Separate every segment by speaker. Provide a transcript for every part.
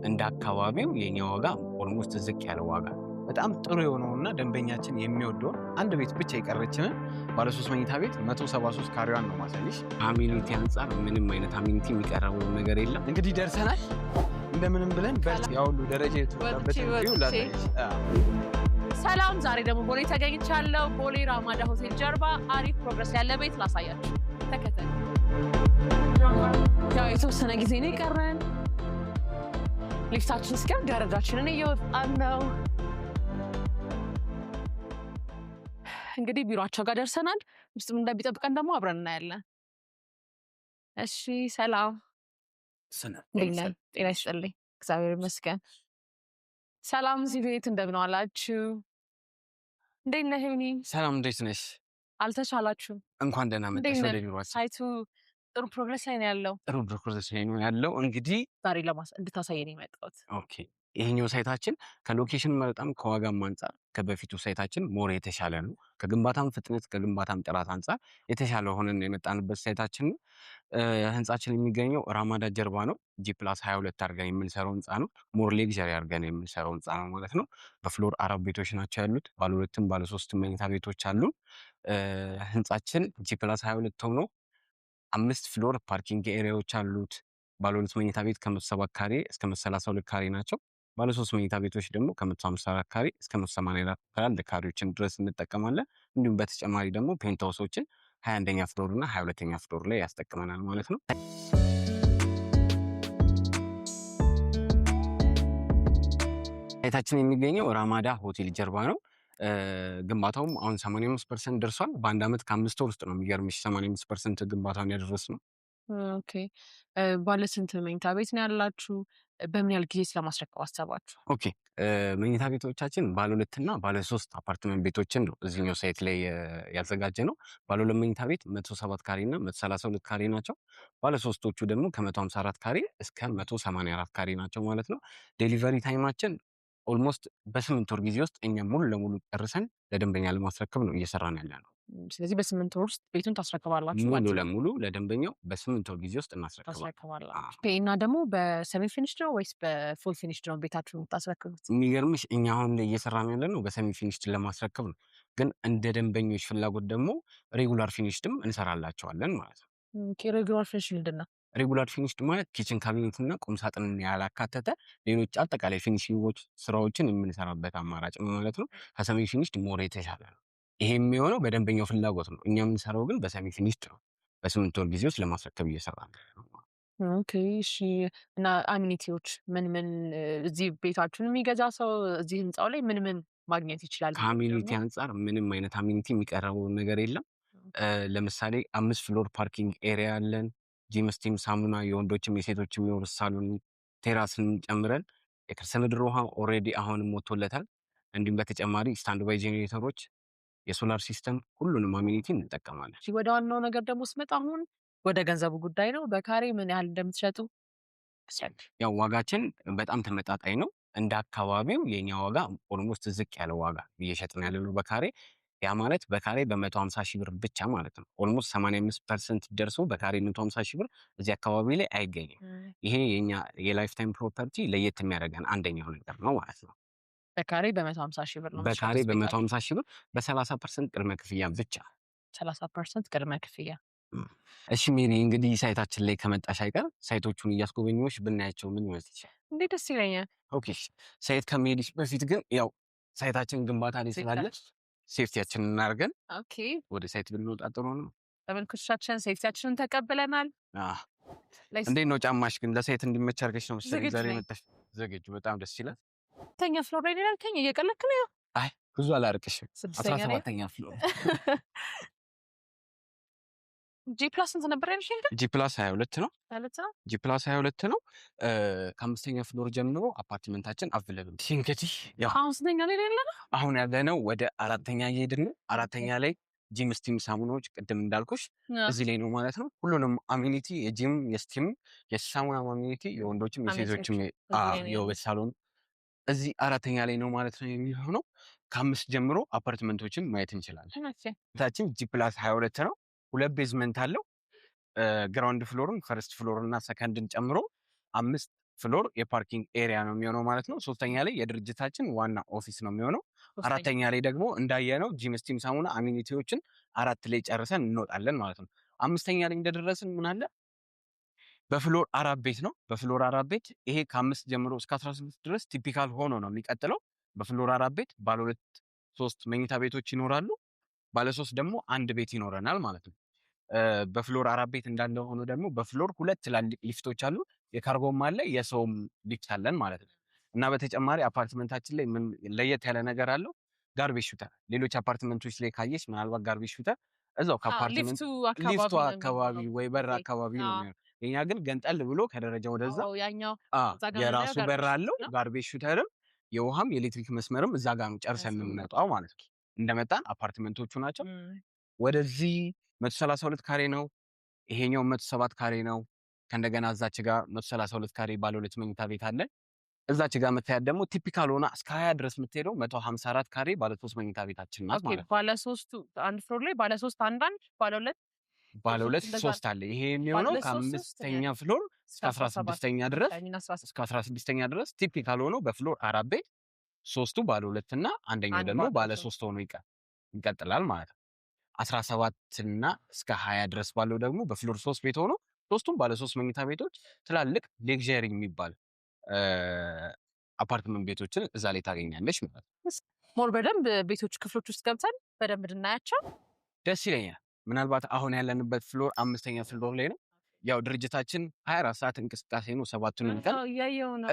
Speaker 1: እንደ አካባቢው የኛ ዋጋ ኦልሞስት ዝቅ ያለ ዋጋ በጣም ጥሩ የሆነውና ደንበኛችን የሚወደው አንድ ቤት ብቻ የቀረችንን ባለ 3 መኝታ ቤት 173 ካሬዋን ነው ማሳይሽ። አሚኒቲ አንፃር ምንም አይነት አሚኒቲ የሚቀርበው ነገር የለም። እንግዲህ ደርሰናል እንደምንም ብለን ያው ሁሉ ደረጃ የተወጣበት ይውላልሽ።
Speaker 2: ሰላም፣ ዛሬ ደግሞ ቦሌ ተገኝቻለሁ። ቦሌ ራማዳ ሆቴል ጀርባ አሪፍ ፕሮግረስ ያለ ቤት ላሳያችሁ። ተከተል። ያው የተወሰነ ጊዜ ነው የቀረን። ሊፍታችን እስኪያም ደረጃችንን እየወጣን ነው። እንግዲህ ቢሮአቸው ጋር ደርሰናል። ውስጥም እንደሚጠብቀን ደግሞ አብረን እናያለን። እሺ፣ ሰላም። ጤና ይስጥልኝ። እግዚአብሔር ይመስገን። ሰላም፣ እዚህ ቤት እንደምን ዋላችሁ? እንዴት ነህ?
Speaker 1: ሰላም፣ እንዴት ነሽ?
Speaker 2: አልተሻላችሁም?
Speaker 1: እንኳን ደህና መጣሽ ወደ ቢሮአችን።
Speaker 2: ሳይቱ ጥሩ ፕሮግረስ ላይ ነው ያለው።
Speaker 1: ጥሩ ፕሮግረስ ላይ ነው ያለው። እንግዲህ
Speaker 2: ዛሬ እንድታሳየን የመጣሁት።
Speaker 1: ኦኬ፣ ይሄኛው ሳይታችን ከሎኬሽን በጣም ከዋጋም አንፃር ከበፊቱ ሳይታችን ሞር የተሻለ ነው። ከግንባታም ፍጥነት ከግንባታም ጥራት አንፃር የተሻለ ሆነን የመጣንበት ሳይታችን ነው። ህንጻችን የሚገኘው ራማዳ ጀርባ ነው። G+22 አድርገን የምንሰራው ህንጻ ነው። ሞር ሌግዣሪ አድርገን የምንሰራው ህንጻ ነው ማለት ነው። በፍሎር 4 ቤቶች ናቸው ያሉት። ባለ 2ም ባለ 3ም መኝታ ቤቶች አሉ። ህንጻችን G+22 ሆኖ 5 ፍሎር ፓርኪንግ ኤሪያዎች አሉት። ባለ 2 መኝታ ቤት ከ107 ካሬ እስከ 132 ካሬ ናቸው። ባለ 3 መኝታ ቤቶች ደግሞ ከ154 ካሬ እስከ 184 ካሬዎችን ድረስ እንጠቀማለን። እንዲሁም በተጨማሪ ደግሞ ፔንትሃውሶችን 21ኛ ፍሎር እና 22ኛ ፍሎር ላይ ያስጠቅመናል ማለት ነው። ሳይታችን የሚገኘው ራማዳ ሆቴል ጀርባ ነው። ግንባታውም አሁን 85% ደርሷል። በአንድ ዓመት ከ5 ወር ውስጥ ነው የሚገርምሽ 85% ግንባታውን ያደረስነው።
Speaker 2: ኦኬ፣ ባለ ስንት መኝታ ቤት ነው ያላችሁ? በምን ያህል ጊዜ ስለማስረከብ አሰባችሁ?
Speaker 1: ኦኬ፣ መኝታ ቤቶቻችን ባለ 2 እና ባለ 3 አፓርትመንት ቤቶችን ነው እዚህኛው ሳይት ላይ ያዘጋጀ ነው። ባለ 2 መኝታ ቤት 107 ካሬ እና 132 ካሬ ናቸው። ባለ 3ቶቹ ደግሞ ከ154 ካሬ እስከ 184 ካሬ ናቸው ማለት ነው። ዴሊቨሪ ታይማችን ኦልሞስት በ8 ወር ጊዜ ውስጥ እኛ ሙሉ ለሙሉ ጨርሰን ለደንበኛ ለማስረከብ ነው እየሰራን ያለ ነው።
Speaker 2: ስለዚህ በ8 ወር ውስጥ ቤቱን ታስረክባላችሁ?
Speaker 1: ሙሉ ለሙሉ ለደንበኛው በ8 ወር ጊዜ ውስጥ
Speaker 2: እናስረክባላችሁ። እና ደግሞ በሰሚ ፊኒሽድ ነው ወይስ በፉል ፊኒሽድ ነው ቤታችሁን የምታስረክቡት?
Speaker 1: የሚገርምሽ እኛ አሁን ላይ እየሰራን ያለ ነው በሰሚ ፊኒሽድ ለማስረከብ ነው። ግን እንደ ደንበኞች ፍላጎት ደግሞ ሬጉላር ፊኒሽድም እንሰራላቸዋለን ማለት ነው።
Speaker 2: ሬጉላር ፊኒሽድ ምንድን ነው?
Speaker 1: ሬጉላር ፊኒሽድ ማለት ኪችን ካቢኔት እና ቁምሳጥንን ያላካተተ ሌሎች አጠቃላይ ፊኒሽንጎች ስራዎችን የምንሰራበት አማራጭ ነው ማለት ነው። ከሰሚ ፊኒሽድ ሞር የተሻለ ነው። ይሄ የሚሆነው በደንበኛው ፍላጎት ነው። እኛ የምንሰራው ግን በሰሚ ፊኒሽድ ነው። በ8 ወር ጊዜ ውስጥ ለማስረከብ እየሰራን ነው።
Speaker 2: ኦኬ፣ እሺ። እና አሚኒቲዎች ምን እዚህ ቤታችሁን የሚገዛ ሰው እዚህ ህንፃው ላይ ምን ማግኘት ይችላል?
Speaker 1: ከአሚኒቲ አንፃር ምንም አይነት አሚኒቲ የሚቀረበው ነገር የለም። ለምሳሌ 5 ፍሎር ፓርኪንግ ኤሪያ አለን። ጂም፣ ስቲም፣ ሳሙና የወንዶችም የሴቶችም የውርስ ሳሎን ቴራስን ጨምረን የከርሰ ምድር ውሃ ኦልሬዲ አሁንም ወጥቶለታል። እንዲሁም በተጨማሪ ስታንድ ባይ ጄኔሬተሮች፣ የሶላር ሲስተም ሁሉንም አሚኒቲ እንጠቀማለን።
Speaker 2: ወደ ዋናው ነገር ደግሞ ስመጣ አሁን ወደ ገንዘቡ ጉዳይ ነው። በካሬ ምን ያህል እንደምትሸጡ?
Speaker 1: ያው ዋጋችን በጣም ተመጣጣኝ ነው። እንደ አካባቢው የኛ ዋጋ ኦልሞስት ዝቅ ያለ ዋጋ እየሸጥን ያለነው በካሬ። ያ ማለት በካሬ በ150 ሺህ ብር ብቻ ማለት ነው። ኦልሞስት 85% ደርሶ በካሬ 150 ሺህ ብር እዚህ አካባቢ ላይ አይገኝም። ይሄ የኛ የላይፍ ታይም ፕሮፐርቲ ለየት የሚያደርገን አንደኛው ነገር ነው ማለት ነው።
Speaker 2: በካሬ በ150 ሺህ ብር ነው።
Speaker 1: በካሬ በ150 ሺህ ብር በ30% ቅድመ ክፍያ ብቻ።
Speaker 2: 30% ቅድመ ክፍያ።
Speaker 1: እሺ ሜሪ፣ እንግዲህ ሳይታችን ላይ ከመጣሽ አይቀር ሳይቶቹን እያስጎበኘሁሽ ብናያቸው ምን ይመስል ይችላል?
Speaker 2: እንዴት ደስ ይለኛል።
Speaker 1: ኦኬ፣ ሳይት ከመሄድሽ በፊት ግን ያው ሳይታችን ግንባታ ላይ ስላለ ሴፍቲያችንን እናድርገን ወደ ሳይት ብንወጣ ጥሩ ነው።
Speaker 2: ተመልካቾቻችን ሴፍቲያችንን ተቀብለናል።
Speaker 1: እንዴት ነው ጫማሽ ግን ለሳይት እንዲመች አድርገሽ ነው መሰለኝ ዛሬ መጣሽ? ዝግጁ። በጣም ደስ ይላል።
Speaker 2: ተኛ ፍሎር ላይ ያልከኝ እየቀለክ ነው?
Speaker 1: አይ ብዙ አላርቅሽም። 17ኛ ፍሎር
Speaker 2: G+ ስንት ነበር ያልሽኝ?
Speaker 1: G+22 ነው። G+22 ነው። ከ5ኛ ፍሎር ጀምሮ አፓርትመንታችን አቬለብል። እንግዲህ ያው
Speaker 2: አሁን ስንተኛ ላይ ያለነው?
Speaker 1: አሁን ያለነው ወደ 4ኛ እየሄድን ነው። 4ኛ ላይ ጂም፣ ስቲም፣ ሳሙናዎች ቅድም እንዳልኩሽ እዚህ ላይ ነው ማለት ነው። ሁሉንም አሚኒቲ የጂም የስቲም የሳሙና አሚኒቲ የወንዶችም የሴቶችም የውበት ሳሎን እዚህ 4ኛ ላይ ነው ማለት ነው የሚሆነው። ከ5 ጀምሮ አፓርትመንቶችን ማየት እንችላለን። ታችን G+22 ነው። 2 ቤዝመንት አለው። ግራውንድ ፍሎርን ፈርስት ፍሎር እና ሰከንድን ጨምሮ 5 ፍሎር የፓርኪንግ ኤሪያ ነው የሚሆነው ማለት ነው። 3ኛ ላይ የድርጅታችን ዋና ኦፊስ ነው የሚሆነው። 4ኛ ላይ ደግሞ እንዳየነው ጂም፣ ስቲም፣ ሳሙና አሚኒቲዎችን 4 ላይ ጨርሰን እንወጣለን ማለት ነው። 5ኛ ላይ እንደደረስን ምን አለ በፍሎር 4 ቤት ነው። በፍሎር 4 ቤት ይሄ ከ5 ጀምሮ እስከ 16 ድረስ ቲፒካል ሆኖ ነው የሚቀጥለው። በፍሎር 4 ቤት ባለ 2 3 መኝታ ቤቶች ይኖራሉ። ባለ 3 ደግሞ አንድ ቤት ይኖረናል ማለት ነው። በፍሎር 4 ቤት እንዳለ ሆኖ ደግሞ በፍሎር 2 ትላልቅ ሊፍቶች አሉ። የካርጎም አለ የሰውም ሊፍት አለን ማለት ነው። እና በተጨማሪ አፓርትመንታችን ላይ ምን ለየት ያለ ነገር አለው? ጋርቤጅ ሹተር። ሌሎች አፓርትመንቶች ላይ ካየሽ ምናልባት ጋርቤጅ ሹተር እዛው ከአፓርትመንት ሊፍቱ አካባቢ ወይ በር አካባቢ ነው የሚሆነው። የኛ ግን ገንጠል ብሎ ከደረጃ ወደዛ የራሱ በር አለው። ጋርቤጅ ሹተርም የውሃም የኤሌክትሪክ መስመርም እዛ ጋር ነው ጨርሰን የምንመጣው ማለት ነው። እንደመጣን አፓርትመንቶቹ ናቸው። ወደዚህ 132 ካሬ ነው። ይሄኛው 107 ካሬ ነው። ከእንደገና እዛች ጋር 132 ካሬ ባለ 2 መኝታ ቤት አለ። እዛች ጋር የምታያት ደግሞ ቲፒካል ሆና እስከ 20 ድረስ የምትሄደው 154 ካሬ ባለ 3 መኝታ ቤታችን ናት ማለት ነው።
Speaker 2: ባለ 3 አንድ ፍሎር ላይ ባለ 3 አንዳንድ
Speaker 1: ባለ 2 3 አለ። ይሄ የሚሆነው ከ5ኛ ፍሎር እስከ 16ኛ ድረስ እስከ 16ኛ ድረስ ቲፒካል ሆኖ በፍሎር 4 ቤት 3ቱ ባለ 2 እና አንደኛው ደግሞ ባለ 3 ሆኖ ይቀጥላል ማለት ነው። 17 እና እስከ 20 ድረስ ባለው ደግሞ በፍሎር 3 ቤት ሆኖ 3ቱም ባለ 3 መኝታ ቤቶች ትላልቅ ሌክዠሪ የሚባል አፓርትመንት ቤቶችን እዛ ላይ ታገኛለች ማለት ነው።
Speaker 2: ሞር በደንብ ቤቶች ክፍሎች ውስጥ ገብተን በደንብ እንድናያቸው
Speaker 1: ደስ ይለኛል። ምናልባት አሁን ያለንበት ፍሎር 5ኛ ፍሎር ላይ ነው። ያው ድርጅታችን 24 ሰዓት እንቅስቃሴ ነው። 7ቱንም ቀን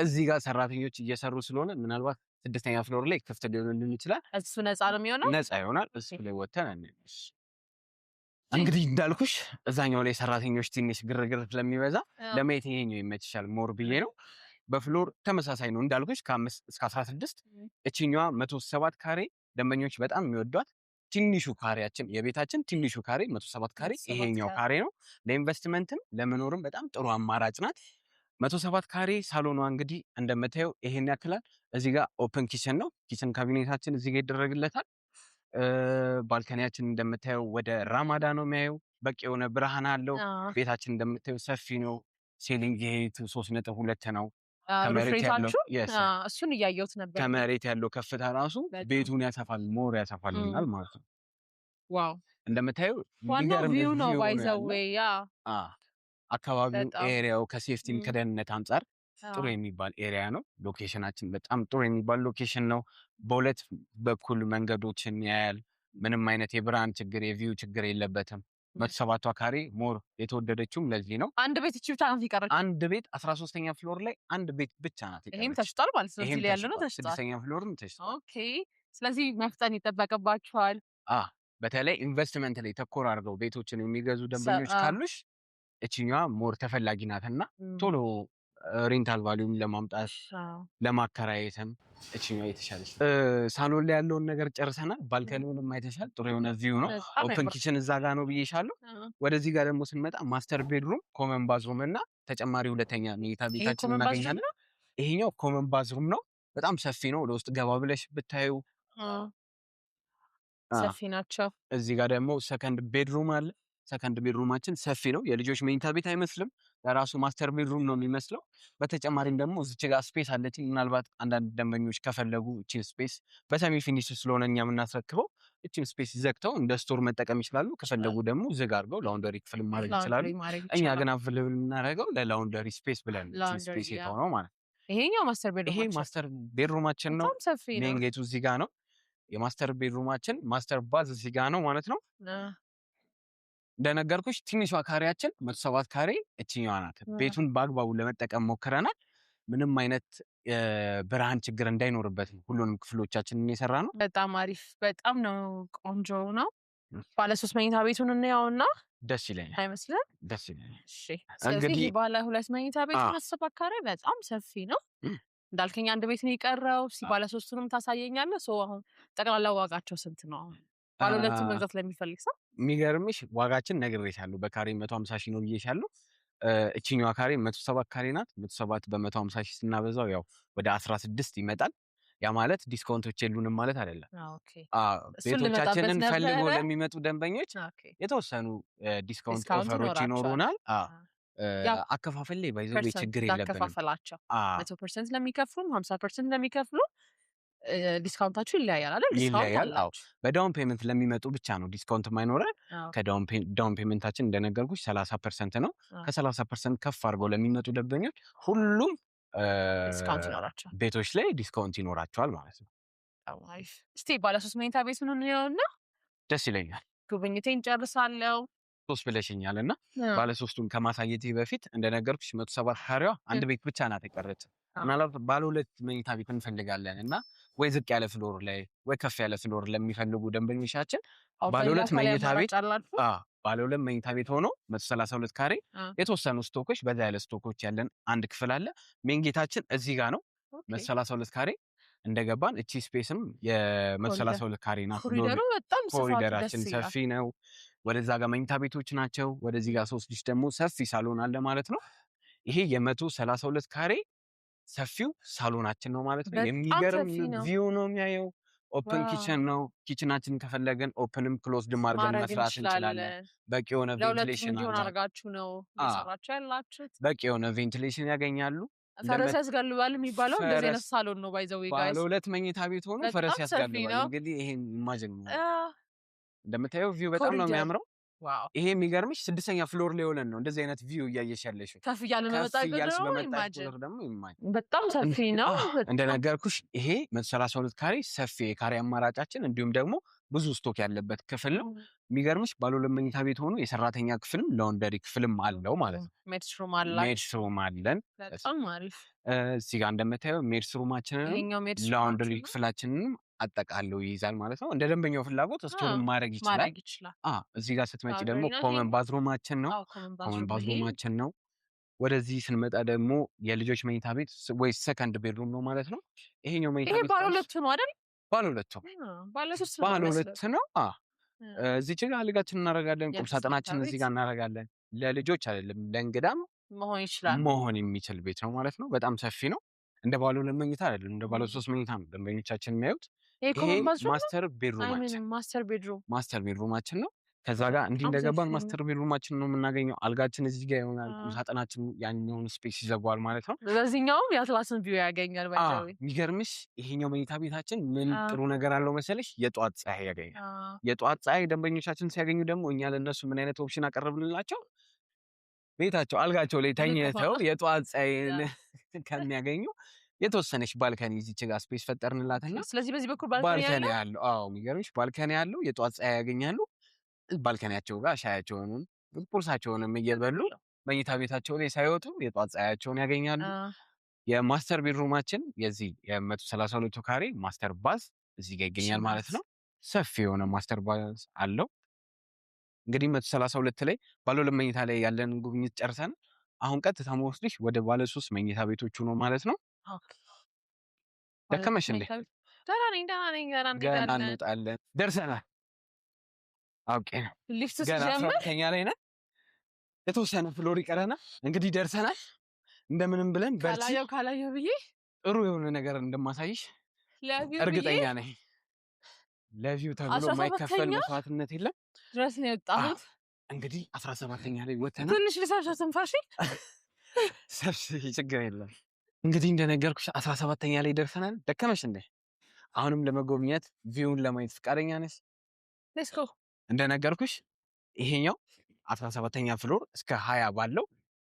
Speaker 1: እዚህ ጋር ሰራተኞች እየሰሩ ስለሆነ ምናልባት 6ኛ ፍሎር ላይ ክፍት ሊሆንልን ይችላል።
Speaker 2: እሱ ነፃ ነው የሚሆነው።
Speaker 1: ነፃ ይሆናል። እሱ ላይ ወተን እንግዲህ እንዳልኩሽ እዛኛው ላይ ሰራተኞች ትንሽ ግርግር ስለሚበዛ ለማየት ይሄኛው ይመችሻል ሞር ብዬ ነው። በፍሎር ተመሳሳይ ነው እንዳልኩሽ ከ5 እስከ 16 እቺኛዋ 107 ካሬ ደንበኞች በጣም የሚወዷት ትንሹ ካሬያችን የቤታችን ትንሹ ካሬ 107 ካሬ ይሄኛው ካሬ ነው። ለኢንቨስትመንትም ለመኖርም በጣም ጥሩ አማራጭ ናት። 107 ካሬ ሳሎኗ እንግዲህ እንደምታየው ይሄን ያክላል። እዚህ ጋር ኦፕን ኪችን ነው። ኪችን ካቢኔታችን እዚህ ጋር ይደረግለታል። ባልከኒያችን እንደምታየው ወደ ራማዳ ነው የሚያየው። በቂ የሆነ ብርሃን አለው። ቤታችን እንደምታየው ሰፊ ነው። ሴሊንግ ሄይት 3.2 ነው። ከመሬት ያለው
Speaker 2: እሱን እያየሁት ነበር።
Speaker 1: ከመሬት ያለው ከፍታ ራሱ ቤቱን ያሰፋል፣ ሞር ያሰፋልናል ማለት ነው።
Speaker 2: ዋው
Speaker 1: እንደምታየው
Speaker 2: ቪው ነው ባይዘው
Speaker 1: አካባቢው ኤሪያው ከሴፍቲም ከደህንነት አንጻር ጥሩ የሚባል ኤሪያ ነው። ሎኬሽናችን በጣም ጥሩ የሚባል ሎኬሽን ነው። በሁለት በኩል መንገዶችን ያያል። ምንም አይነት የብርሃን ችግር የቪው ችግር የለበትም። 107 ካሬ ሞር የተወደደችውም ለዚህ ነው።
Speaker 2: አንድ ቤት ብቻ ናት ይቀራል።
Speaker 1: አንድ ቤት 13ኛ ፍሎር ላይ አንድ ቤት ብቻ ናት ይቀራል።
Speaker 2: ይሄም ተሽጧል ማለት ነው። እዚህ ላይ ያለው ነው ተሽጧል።
Speaker 1: 6ኛ ፍሎርም ተሽጧል።
Speaker 2: ኦኬ። ስለዚህ መፍጠን ይጠበቅባችኋል።
Speaker 1: በተለይ ኢንቨስትመንት ላይ ተኮር አድርገው ቤቶችን የሚገዙ ደንበኞች ካሉሽ እቺኛዋ ሞር ተፈላጊ ናትና ቶሎ ሬንታል ቫልዩም ለማምጣት ለማከራየትም እቺኛዋ የተሻለች። ሳሎን ላይ ያለውን ነገር ጨርሰናል። ባልከኒውንም አይተሻል። ጥሩ የሆነ ቪው ነው። ኦፕን ኪችን እዛ ጋር ነው ብዬሻለሁ። ወደዚህ ጋር ደግሞ ስንመጣ ማስተር ቤድሩም፣ ኮመን ባዝሩም እና ተጨማሪ ሁለተኛ መኝታ ቤታችን እናገኛለን። ይሄኛው ኮመን ባዝሩም ነው። በጣም ሰፊ ነው። ወደ ውስጥ ገባ ብለሽ ብታዩ
Speaker 2: ሰፊ ናቸው።
Speaker 1: እዚህ ጋር ደግሞ ሰከንድ ቤድሩም አለ። ሰከንድ ቤድሩማችን ሰፊ ነው። የልጆች መኝታ ቤት አይመስልም። ለራሱ ማስተር ቤድሩም ነው የሚመስለው። በተጨማሪም ደግሞ እዚች ጋር ስፔስ አለች። ምናልባት አንዳንድ ደንበኞች ከፈለጉ እቺን ስፔስ በሰሚ ፊኒሽ ስለሆነ እኛ የምናስረክበው እቺን ስፔስ ዘግተው እንደ ስቶር መጠቀም ይችላሉ። ከፈለጉ ደግሞ ዝግ አድርገው ላውንደሪ ክፍል ማድረግ ይችላሉ። እኛ ግን አቬለብል የምናደርገው ለላውንደሪ ስፔስ ብለን እቺን ስፔስ የተሆነው ማለት ነው።
Speaker 2: ይሄኛው ማስተር ቤድሩም
Speaker 1: ይሄ ማስተር ቤድሩማችን ነው። ሜን ጌቱ እዚህ ጋር ነው። የማስተር ቤድሩማችን ማስተር ባዝ እዚህ ጋር ነው ማለት ነው። እንደነገርኩሽ ትንሿ ካሬያችን 107 ካሬ እቺኛዋ ናት። ቤቱን በአግባቡ ለመጠቀም ሞክረናል። ምንም አይነት ብርሃን ችግር እንዳይኖርበት ሁሉንም ክፍሎቻችንን የሰራ ነው።
Speaker 2: በጣም አሪፍ፣ በጣም ነው ቆንጆ ነው። ባለ 3 መኝታ ቤቱን እናየውና
Speaker 1: ደስ ይለኛል።
Speaker 2: አይመስልም?
Speaker 1: ደስ ይለኛል።
Speaker 2: እሺ፣ ስለዚህ ባለ 2 መኝታ ቤት 107 ካሬ በጣም ሰፊ ነው። እንዳልከኝ አንድ ቤት ነው የቀረው። ባለ 3ቱንም ታሳየኛለህ። አሁን ጠቅላላ ዋጋቸው ስንት ነው? ባለ 2 መግዛት ለሚፈልግ ሰው
Speaker 1: የሚገርምሽ ዋጋችን ነግሬሻለሁ። በካሬ 150 ሺህ ነው ብዬሻለሁ። እቺኛዋ ካሬ 107 ካሬ ናት። 107 በ150 ሺህ ስናበዛው ያው ወደ 16 ይመጣል። ያ ማለት ዲስካውንቶች የሉንም ማለት አይደለም። ቤቶቻችንን ፈልገው ለሚመጡ ደንበኞች የተወሰኑ ዲስካውንት ኦፈሮች ይኖሩናል። አከፋፈል ላይ ባይዘው
Speaker 2: ፐርሰንት
Speaker 1: ችግር የለብንም።
Speaker 2: እንዳከፋፈላቸው 100% ለሚከፍሉም 50% ለሚከፍሉ ዲስካውንታችሁ ይለያያል አይደል? ዲስካውንት
Speaker 1: ይለያል። አዎ
Speaker 2: አላችሁ።
Speaker 1: በዳውን ፔመንት ለሚመጡ ብቻ ነው ዲስካውንት የማይኖረን።
Speaker 2: አዎ
Speaker 1: ዳውን ፔመንታችን እንደነገርኩሽ 30% ነው።
Speaker 2: አዎ
Speaker 1: ከ30% ከፍ አድርገው ለሚመጡ ደንበኞች ሁሉም
Speaker 2: ዲስካውንት ይኖራቸዋል።
Speaker 1: ቤቶች ላይ ዲስካውንት ይኖራቸዋል ማለት ነው።
Speaker 2: በጣም አሪፍ። እስቲ ባለ 3 መኝታ ቤት ምን እንየውና
Speaker 1: ደስ ይለኛል።
Speaker 2: ጉብኝቴን ጨርሳለሁ።
Speaker 1: 3 ብለሽኛል እና ባለ 3ቱን ከማሳየቴ በፊት እንደነገርኩሽ 107 ካሬዋ አንድ ቤት ብቻ ናት የቀረችው። ምናልባት ባለ 2 መኝታ ቤት እንፈልጋለን እና ወይ ዝቅ ያለ ፍሎር ላይ ወይ ከፍ ያለ ፍሎር ለሚፈልጉ ደንበኞቻችን ባለ 2 መኝታ ቤት ባለ 2 መኝታ ቤት ሆኖ 132 ካሬ የተወሰኑ ስቶኮች በዛ ያለ ስቶኮች ያለን አንድ ክፍል አለ። ሜን ጌታችን እዚህ ጋር ነው። 132 ካሬ እንደገባን እቺ ስፔስም የ132 ካሬ ናት።
Speaker 2: ኮሪደሩ በጣም
Speaker 1: ኮሪደራችን ሰፊ ነው። ወደዛ ጋር መኝታ ቤቶች ናቸው። ወደዚህ ጋር 3 ልጅ ደግሞ ሰፊ ሳሎን አለ ማለት ነው። ይሄ የ132 ካሬ ሰፊው ሳሎናችን ነው ማለት ነው። የሚገርም ቪው ነው የሚያየው። ኦፕን ኪችን ነው። ኪችናችን ከፈለገን ኦፕንም ክሎዝድ ማድረግ መስራት እንችላለን። በቂ የሆነ ቬንቲሌሽን
Speaker 2: አድርጋችሁ ነው እየሰራችሁ ያላችሁት።
Speaker 1: በቂ የሆነ ቬንቲሌሽን ያገኛሉ።
Speaker 2: ፈረስ ያስጋልባል የሚባለው እንደዚህ አይነት ሳሎን ነው። ባይዘው
Speaker 1: ባለ 2 መኝታ ቤት ሆኖ ፈረስ ያስጋልባል። እንግዲህ ይሄን ኢማጂን እንደምታየው ቪው በጣም ነው የሚያምረው።
Speaker 2: ዋው
Speaker 1: ይሄ የሚገርምሽ 6ኛ ፍሎር ላይ ሆነን ነው እንደዚህ አይነት ቪው እያየሽ ያለሽው።
Speaker 2: ከፍ እያለ ነው
Speaker 1: ደግሞ
Speaker 2: በጣም ሰፊ ነው።
Speaker 1: እንደነገርኩሽ ይሄ 132 ካሬ ሰፊ የካሬ አማራጫችን እንዲሁም ደግሞ ብዙ ስቶክ ያለበት ክፍል ነው። የሚገርምሽ ባለ 2 መኝታ ቤት ሆኖ የሰራተኛ ክፍልም ላውንደሪ ክፍልም አለው ማለት ነው።
Speaker 2: ሜድስሩም
Speaker 1: አለን።
Speaker 2: በጣም አሪፍ።
Speaker 1: እዚህ ጋር እንደምታየው ሜድስሩማችንን ላውንደሪ ክፍላችንን አጠቃለው ይይዛል ማለት ነው። እንደ ደንበኛው ፍላጎት ስቶር ማድረግ ይችላል። እዚህ ጋር ስትመጪ ደግሞ ኮመን ባዝሩማችን ነው። ኮመን ባዝሩማችን ነው። ወደዚህ ስንመጣ ደግሞ የልጆች መኝታ ቤት ወይ ሰከንድ ቤድሩም ነው ማለት ነው። ይሄኛው መኝታ ቤት
Speaker 2: ባለ 2 ነው አይደል?
Speaker 1: ባለ 2 ባለ 2 ነው። እዚህ ጋር አልጋችን እናደርጋለን። ቁም ሳጥናችን እዚህ ጋር እናደርጋለን። ለልጆች አይደለም ለእንግዳም መሆን የሚችል ቤት ነው ማለት ነው። በጣም ሰፊ ነው። እንደ ባለ 2 መኝታ አይደለም፣ እንደ ባለ 3 መኝታ ነው ደንበኞቻችን የሚያዩት። ይሄ ማስተር ቤድሩማችን ነው። ከዛ ጋር እንዲህ እንደገባን ማስተር ቤድሩማችን ነው የምናገኘው። አልጋችን እዚህ ጋር ይሆናል። ቁም ሳጥናችን ያኛውን ስፔስ ይዘጋዋል ማለት ነው።
Speaker 2: በዚህኛውም የአትላስን ቪው ያገኛል።
Speaker 1: የሚገርምሽ ይሄኛው መኝታ ቤታችን ምን ጥሩ ነገር አለው መሰለሽ? የጧት ፀሐይ ያገኛል። የጧት ፀሐይ ደንበኞቻችን ሲያገኙ ደግሞ እኛ ለነሱ ምን አይነት ኦፕሽን አቀረብንላቸው? ቤታቸው አልጋቸው ላይ ተኝተው የጧት ፀሐይን ከሚያገኙ የተወሰነች ባልከኒ እዚች ጋር ስፔስ ፈጠርንላትና
Speaker 2: ስለዚህ በዚህ በኩል
Speaker 1: ባልከኒ ያለው የሚገርምሽ ባልከኒ ያለው የጧት ፀሐይ ያገኛሉ። ባልከኒያቸው ጋር ሻያቸውንም ቁርሳቸውንም እየበሉ መኝታ ቤታቸው ላይ ሳይወጡ የጧት ፀሐያቸውን ያገኛሉ። የማስተር ቤድሩማችን የዚህ የ132 ካሬ ማስተር ባዝ እዚህ ጋር ይገኛል ማለት ነው። ሰፊ የሆነ ማስተር ባዝ አለው። እንግዲህ 132 ላይ ባለ 2 መኝታ ላይ ያለን ጉብኝት ጨርሰን አሁን ቀጥታ መወስድሽ ወደ ባለ 3 መኝታ ቤቶቹ ነው ማለት ነው። ደከመሽ እንዴ?
Speaker 2: ደህና ነኝ።
Speaker 1: ገና እንወጣለን። ደርሰናል። ኦኬ
Speaker 2: ሊፍት
Speaker 1: ገና
Speaker 2: ሲጀምር
Speaker 1: 12ኛ ላይ ነን። የተወሰነ ፍሎር ይቀረናል። እንግዲህ ደርሰናል። እንደምንም ብለን በርቺ።
Speaker 2: ካላየው ብዬ
Speaker 1: ጥሩ የሆነ ነገር እንደማሳይሽ እርግጠኛ ነኝ። ለቪው ተብሎ የማይከፈል መስዋዕትነት የለም።
Speaker 2: ድረስ ነው የወጣሁት።
Speaker 1: እንግዲህ 17ኛ ላይ ወተናል።
Speaker 2: ትንሽ ልሰብሰብ ትንፋሽ
Speaker 1: ሰብስቢ፣ ችግር የለም። እንግዲህ እንደነገርኩሽ 17ኛ ላይ ደርሰናል። ደከመሽ እንዴ? አሁንም ለመጎብኘት ቪውን ለማየት ፈቃደኛ ነሽ?
Speaker 2: ሌትስ ጎ።
Speaker 1: እንደነገርኩሽ ይሄኛው 17ኛ ፍሎር እስከ 20 ባለው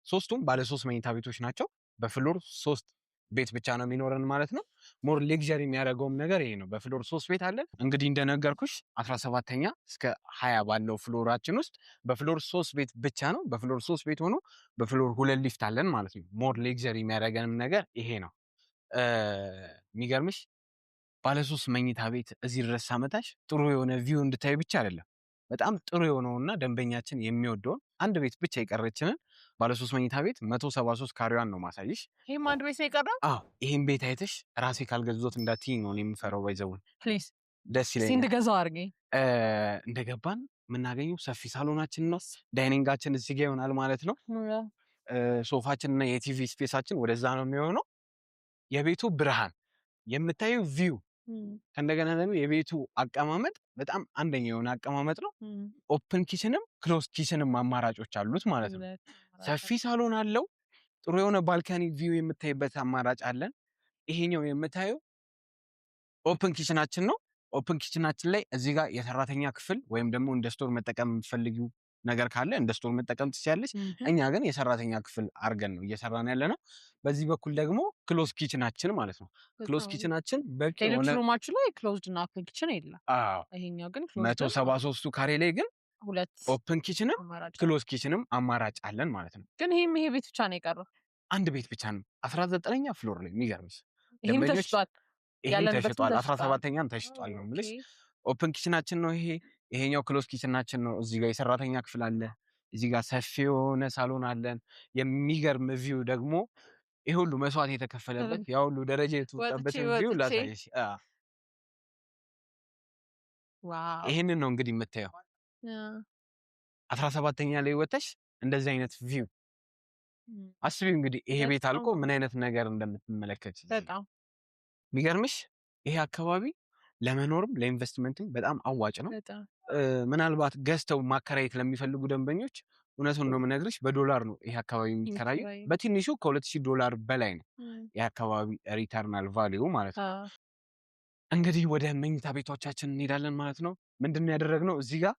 Speaker 1: ሶስቱም ባለ 3 መኝታ ቤቶች ናቸው። በፍሎር 3 ቤት ብቻ ነው የሚኖረን ማለት ነው። ሞር ሌክዠሪ የሚያደርገውም ነገር ይሄ ነው። በፍሎር 3 ቤት አለን። እንግዲህ እንደነገርኩሽ 17ኛ እስከ 20 ባለው ፍሎራችን ውስጥ በፍሎር 3 ቤት ብቻ ነው። በፍሎር 3 ቤት ሆኖ በፍሎር 2 ሊፍት አለን ማለት ነው። ሞር ሌክዠሪ የሚያደርገንም ነገር ይሄ ነው። የሚገርምሽ ባለ 3 መኝታ ቤት እዚህ ድረስ ሳመጣሽ ጥሩ የሆነ ቪው እንድታይ ብቻ አይደለም፣ በጣም ጥሩ የሆነውና ደንበኛችን የሚወደውን አንድ ቤት ብቻ የቀረችንን ባለ 3 መኝታ ቤት 173 ካሬዋን ነው ማሳይሽ።
Speaker 2: ይሄም አንድ ቤት ነው የቀረው?
Speaker 1: አዎ፣ ይሄን ቤት አይተሽ ራሴ ካልገዛሁት እንዳትይኝ ነው የምፈራው። ባይዘውን
Speaker 2: ፕሊዝ
Speaker 1: ደስ ይለኛል።
Speaker 2: እንድገዛው አድርገኝ።
Speaker 1: እንደገባን የምናገኘው ሰፊ ሳሎናችን ነው። ዳይኒንጋችን እዚህ ጋር ይሆናል ማለት ነው። ሶፋችንና የቲቪ ስፔሳችን ወደዛ ነው የሚሆነው። የቤቱ ብርሃን የምታየው ቪው ከእንደገና ደግሞ የቤቱ አቀማመጥ በጣም አንደኛ የሆነ አቀማመጥ ነው። ኦፕን ኪችንም ክሎዝ ኪችንም አማራጮች አሉት ማለት ነው። ሰፊ ሳሎን አለው። ጥሩ የሆነ ባልካኒ ቪው የምታይበት አማራጭ አለን። ይሄኛው የምታየው ኦፕን ኪችናችን ነው። ኦፕን ኪችናችን ላይ እዚህ ጋር የሰራተኛ ክፍል ወይም ደግሞ እንደ ስቶር መጠቀም የምትፈልጊው ነገር ካለ እንደ ስቶር መጠቀም ትችያለሽ። እኛ ግን የሰራተኛ ክፍል አድርገን ነው እየሰራን ያለ ነው። በዚህ በኩል ደግሞ ክሎዝ ኪችናችን ማለት ነው። ክሎዝ ኪችናችን በቂ የሆነ
Speaker 2: ሩማችሁ ላይ ክሎዝድ እና ኦፕን ኪችን የለም። ይሄኛው ግን
Speaker 1: 173 ካሬ ላይ ግን
Speaker 2: ሁለት
Speaker 1: ኦፕን ኪችንም ክሎዝ ኪችንም አማራጭ አለን ማለት ነው።
Speaker 2: ግን ይሄ ቤት ብቻ ነው የቀረው።
Speaker 1: አንድ ቤት ብቻ ነው 19ኛ ፍሎር ላይ የሚገርምሽ።
Speaker 2: ይሄም ተሽጧል።
Speaker 1: ይሄም ተሽጧል። 17ኛም ተሽጧል ነው የምልሽ። ኦፕን ኪችናችን ነው ይሄ። ይሄኛው ክሎዝ ኪችናችን ነው። እዚህ ጋር የሰራተኛ ክፍል አለ። እዚህ ጋር ሰፊ የሆነ ሳሎን አለን። የሚገርም ቪው ደግሞ ይሄ ሁሉ መስዋዕት የተከፈለበት ያ ሁሉ ደረጃ የተወጣበት ቪው ላሳየሽ።
Speaker 2: ዋው!
Speaker 1: ይሄንን ነው እንግዲህ የምታየው። 17ኛ ላይ ወተሽ እንደዚህ አይነት ቪው አስቢ እንግዲህ ይሄ ቤት አልቆ ምን አይነት ነገር እንደምትመለከች።
Speaker 2: በጣም
Speaker 1: የሚገርምሽ ይሄ አካባቢ ለመኖርም ለኢንቨስትመንትም በጣም አዋጭ ነው። ምናልባት ገዝተው ማከራየት ለሚፈልጉ ደንበኞች እውነቱን ነው የምነግርሽ፣ በዶላር ነው ይሄ አካባቢ የሚከራዩ። በትንሹ $2000 በላይ ነው ይሄ አካባቢ ሪተርናል ቫልዩ ማለት ነው። እንግዲህ ወደ መኝታ ቤቶቻችን እንሄዳለን ማለት ነው። ምንድነው ያደረግነው እዚህ ጋር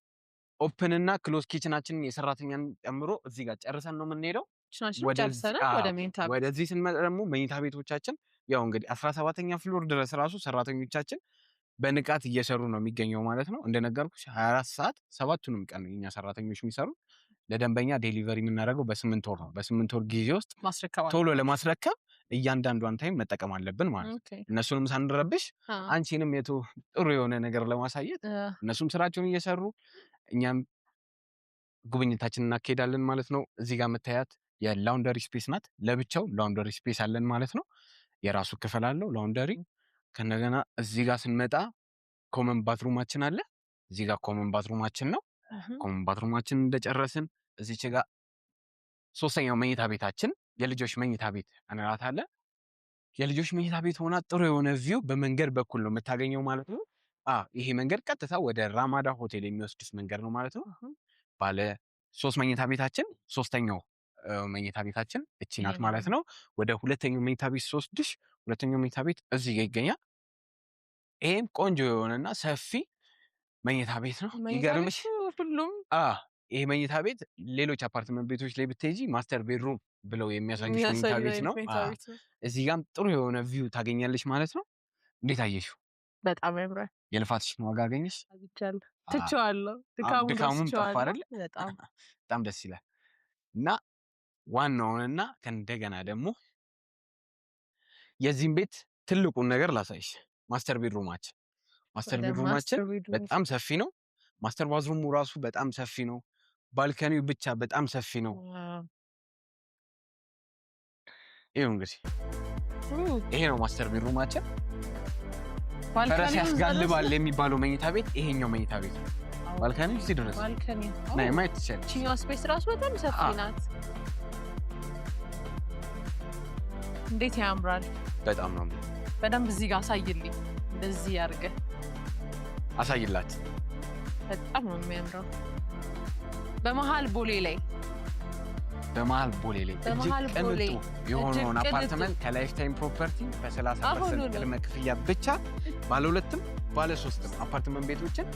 Speaker 1: ኦፕን እና ክሎዝ ኪችናችንን የሰራተኛን ጨምሮ እዚህ ጋር ጨርሰን ነው የምንሄደው። ወደዚህ ስንመጣ ደግሞ መኝታ ቤቶቻችን ያው እንግዲህ 17ኛ ፍሎር ድረስ ራሱ ሰራተኞቻችን በንቃት እየሰሩ ነው የሚገኘው ማለት ነው። እንደነገርኩሽ 24 ሰዓት 7ቱንም ቀን እኛ ሰራተኞች የሚሰሩ ለደንበኛ ዴሊቨሪ የምናደርገው በ8 ወር ነው። በ8 ወር ጊዜ ውስጥ ቶሎ ለማስረከብ እያንዳንዷን ታይም መጠቀም አለብን ማለት ነው። እነሱንም ሳንረብሽ አንቺንም ጥሩ የሆነ ነገር ለማሳየት እነሱም ስራቸውን እየሰሩ እኛም ጉብኝታችንን እናካሄዳለን ማለት ነው። እዚህ ጋር መታያት የላውንደሪ ስፔስ ናት። ለብቻው ላውንደሪ ስፔስ አለን ማለት ነው። የራሱ ክፍል አለው ላውንደሪ። ከነገና እዚህ ጋር ስንመጣ ኮመን ባትሩማችን አለ። እዚህ ጋር ኮመን ባትሩማችን ነው። ኮመን ባትሩማችን እንደጨረስን እዚች ጋር ሶስተኛው መኝታ ቤታችን የልጆች መኝታ ቤት እንላታለን። የልጆች መኝታ ቤት ሆና ጥሩ የሆነ ቪው በመንገድ በኩል ነው የምታገኘው ማለት ነው። ይሄ መንገድ ቀጥታ ወደ ራማዳ ሆቴል የሚወስድስ መንገድ ነው ማለት ነው። ባለ 3 መኝታ ቤታችን ሶስተኛው መኝታ ቤታችን እቺ ናት ማለት ነው። ወደ ሁለተኛው መኝታ ቤት ስወስድሽ ሁለተኛው መኝታ ቤት እዚህ ጋር ይገኛል። ይሄም ቆንጆ የሆነና ሰፊ መኝታ ቤት ነው። ይገርምሽ
Speaker 2: ሁሉም
Speaker 1: ይሄ መኝታ ቤት ሌሎች አፓርትመንት ቤቶች ላይ ብትሄጂ ማስተር ቤድሩም ብለው የሚያሳዩሽ መኝታ ቤት ነው። እዚህ ጋርም ጥሩ የሆነ ቪው ታገኛለሽ ማለት ነው። እንዴት አየሽው?
Speaker 2: በጣም ያምራል።
Speaker 1: የልፋትሽን ዋጋ አገኘሽ?
Speaker 2: ትቼዋለሁ።
Speaker 1: ድካሙም ጠፋ አይደል? በጣም ደስ ይላል። እና ዋናውንና ከእንደገና ደግሞ የዚህም ቤት ትልቁን ነገር ላሳይሽ። ማስተር ቤድሩማችን በጣም ሰፊ ነው። ማስተር ባዝሩሙ ራሱ በጣም ሰፊ ነው። ባልከኒው ብቻ በጣም ሰፊ ነው። ይሄው እንግዲህ ይሄ ነው ማስተር ቤድሩማችን። ፈረስ ያስጋልባል የሚባለው መኝታ ቤት ይሄኛው መኝታ ቤት ነው። ባልከኒው እዚህ ድረስ ናይ ማየት ትችላለሽ።
Speaker 2: እቺኛው ስፔስ ራሱ በጣም ሰፊ ናት። እንዴት ያምራል!
Speaker 1: በጣም ነው።
Speaker 2: በደንብ እዚህ ጋር አሳይልኝ። እንደዚህ አድርገህ
Speaker 1: አሳይላት።
Speaker 2: በጣም ነው የሚያምረው። በመሃል ቦሌ ላይ እጅግ ቅንጡ የሆነውን አፓርትመንት ከላይፍ ታይም ፕሮፐርቲ በ30% ቅድመ ክፍያ ብቻ ባለ 2ም ባለ 3ም አፓርትመንት ቤቶችን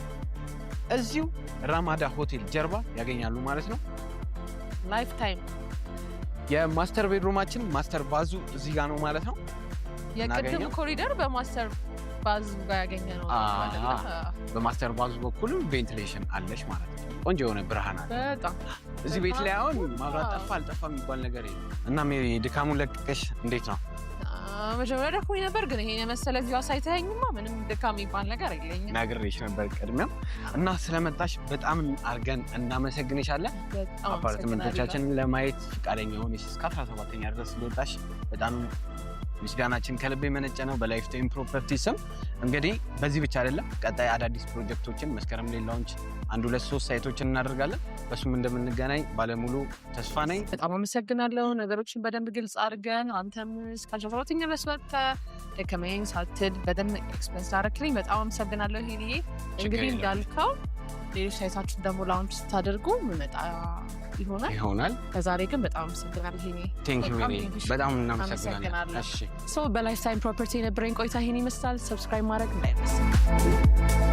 Speaker 2: እዚሁ ራማዳ ሆቴል ጀርባ ያገኛሉ ማለት ነው። ላይፍ ታይም
Speaker 1: የማስተር ቤድሩማችን ማስተር ባዙ እዚህ ጋር ነው ማለት ነው።
Speaker 2: የቅድም ኮሪደር በማስተር ባዙ ጋር ያገኘ ነው ማለት ነው።
Speaker 1: በማስተር ባዙ በኩልም ቬንቲሌሽን አለሽ ማለት ነው። ቆንጆ የሆነ ብርሃን አለ።
Speaker 2: በጣም
Speaker 1: እዚህ ቤት ላይ አሁን ማብራት ጠፋ አልጠፋ የሚባል ነገር የለም። እና ድካሙን ለቅቀሽ እንዴት ነው?
Speaker 2: መጀመሪያ ደክሞኝ ነበር፣ ግን ይሄን የመሰለ ቪው አሳይተኸኝማ ምንም ድካም የሚባል ነገር የለኝም።
Speaker 1: ነግሬሽ ነበር ቅድሚያም። እና ስለመጣሽ በጣም አድርገን እናመሰግንሻለን። አፓርትመንቶቻችንን ለማየት ፈቃደኛ ሆነሽ እስከ 17ኛ ድረስ ስለወጣሽ በጣም ምስጋናችን ከልብ የመነጨ ነው። በላይፍ ታይም ፕሮፐርቲ ስም እንግዲህ በዚህ ብቻ አይደለም፣ ቀጣይ አዳዲስ ፕሮጀክቶችን መስከረም ላይ ላውንች 1 2 3 ሳይቶችን እናደርጋለን። በሱም እንደምንገናኝ ባለሙሉ ተስፋ ነኝ።
Speaker 2: በጣም አመሰግናለሁ። ነገሮችን በደንብ ግልጽ አድርገን አንተም እስከ 17ኛ ድረስ ወጥተህ ደከመኝ ሳትል በደንብ ኤክስፔሪንስ አደረክልኝ። በጣም አመሰግናለሁ። ይሄ እንግዲህ እንዳልከው ሌሎች ሳይታችን ደግሞ ላውንች ስታደርጉ መጣ ይሆናል። ለዛሬ ግን በጣም አመሰግናለሁ።
Speaker 1: ቴንክ ዩ ቬሪ በጣም እናመሰግናለን። እሺ
Speaker 2: በላይፍ ታይም ፕሮፐርቲ የነበረኝ ቆይታ ይሄን ይመስላል። ሰብስክራይብ ማድረግ እንዳይረሳ።